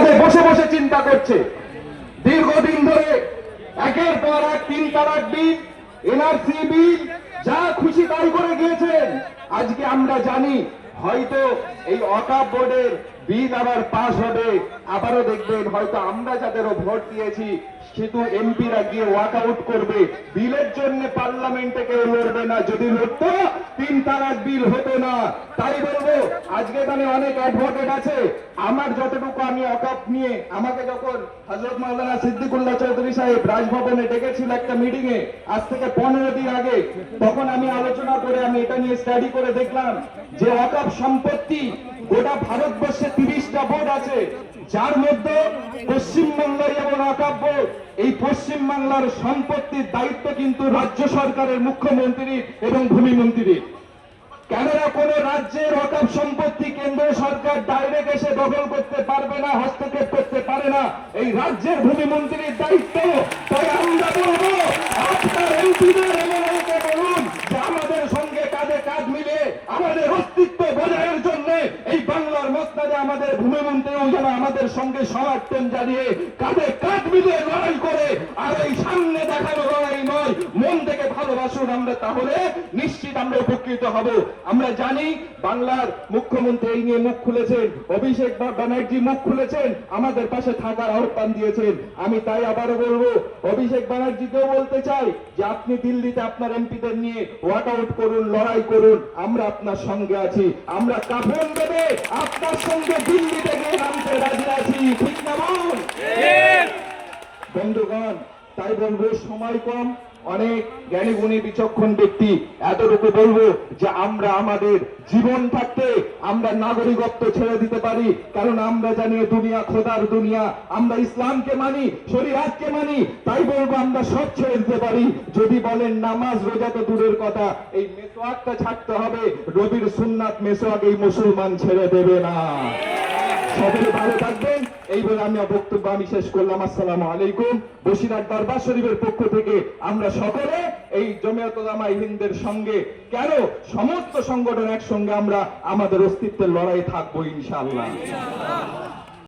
ঘরে বসে বসে চিন্তা করছে। দীর্ঘদিন ধরে একের পর এক 3 তালাক বিল, এনআরসি বিল, যা খুশি তাই করে গিয়েছেন। আজকে আমরা জানি হয়তো এই ওয়াকফ বোর্ডের বিল আবার পাস হবে, আবারও দেখবেন হয়তো আমরা যাদেরও ভোট দিয়েছি শুধু এমপিরা গিয়ে ওয়াক আউট করবে, বিলের জন্য পার্লামেন্টে কেউ লড়বে না। যদি লড়তো 3 তালাক বিল হতো না। তাই বলবো আজকে এখানে অনেক অ্যাডভোকেট আছে, আমার যতটুকু আমি ওয়াকফ নিয়ে, আমাকে যখন হযরত মাওলানা সিদ্দিকুল্লাহ চৌধুরী সাহেব রাজভবনে ডেকেছিল একটা মিটিং এ আজ থেকে 15 দিন আগে, তখন আমি আলোচনা করে আমি এটা নিয়ে স্টাডি করে দেখলাম যে ওয়াকফ সম্পত্তি গোটা ভারতবর্ষে 30টা বোর্ড আছে, যার মধ্যে পশ্চিমবাংলায় যেমন ওয়াকফ বোর্ড, এই পশ্চিমবাংলার সম্পত্তির দায়িত্ব কিন্তু রাজ্য সরকারের মুখ্যমন্ত্রীর এবং ভূমিমন্ত্রীর। কেননা কোন রাজ্যের ওয়াকফ সম্পত্তি কেন্দ্র সরকার ডাইরেক্ট এসে দখল করতে পারবে না, হস্তক্ষেপ করতে পারে না, এই রাজ্যের ভূমিমন্ত্রীর দায়িত্ব। তাই আমরা বলবো আপনার এমপিদের এমএলএকে বলুন যে আমাদের সঙ্গে কাঁধে কাঁধ মিলে আমাদের অস্তিত্ব বজায়ের জন্য এই বাংলার মসনদে আমাদের ভূমিমন্ত্রীও যেন আমাদের সঙ্গে সমর্থন জানিয়ে কাঁধে কাঁধ মিলে লড়াই করে, আর এই সামনে দেখানো লড়াই নয়, মন থেকে ভালোবাসুন। আমরা তাহলে নিশ্চিত আমরা উপকৃত হব। আমরা জানি বাংলার মুখ্যমন্ত্রী এই নিয়ে মুখ খুলেছেন, অভিষেক ব্যানার্জি মুখ খুলেছেন, আমাদের পাশে থাকার আহ্বান দিয়েছেন। আমি তাই আবারও বলবো, অভিষেক ব্যানার্জিকেও বলতে চাই যে আপনি দিল্লিতে আপনার এমপিদের নিয়ে ওয়াক আউট করুন, লড়াই করুন, আমরা আপনার সঙ্গে আছি। আমরা কাফন দেবে আপনার সঙ্গে দিল্লিতে গিয়ে নামতে রাজি আছি, ঠিক না বলুন বন্ধুগণ? তাই বলবো সময় কম, অনেক জ্ঞানী গুণী বিচক্ষণ ব্যক্তি, এতটুকু বলবো যে আমরা আমাদের জীবন থাকতে আমরা নাগরিকত্ব ছেড়ে দিতে পারি, কারণ আমরা জানি দুনিয়া খোদার দুনিয়া, আমরা ইসলামকে মানি, শরীয়তকে মানি। তাই বলবো আমরা সব ছেড়ে দিতে পারি। যদি বলেন নামাজ রোজা তো দূরের কথা, এই মেসওয়াকটা ছাড়তে হবে, নবীর সুন্নাত মেসওয়াক এই মুসলমান ছেড়ে দেবে না। সকলে ভালো থাকবেন, এই বলে আমি বক্তব্য শেষ করলাম। আসসালামু আলাইকুম। বসিরহাট দরবার শরীফের পক্ষ থেকে আমরা সকলে এই জমিয়ত উলামায়ে হিন্দের সঙ্গে, কেন সমস্ত সংগঠন একসঙ্গে আমরা আমাদের অস্তিত্বের লড়াই থাকবো ইনশাআল্লাহ।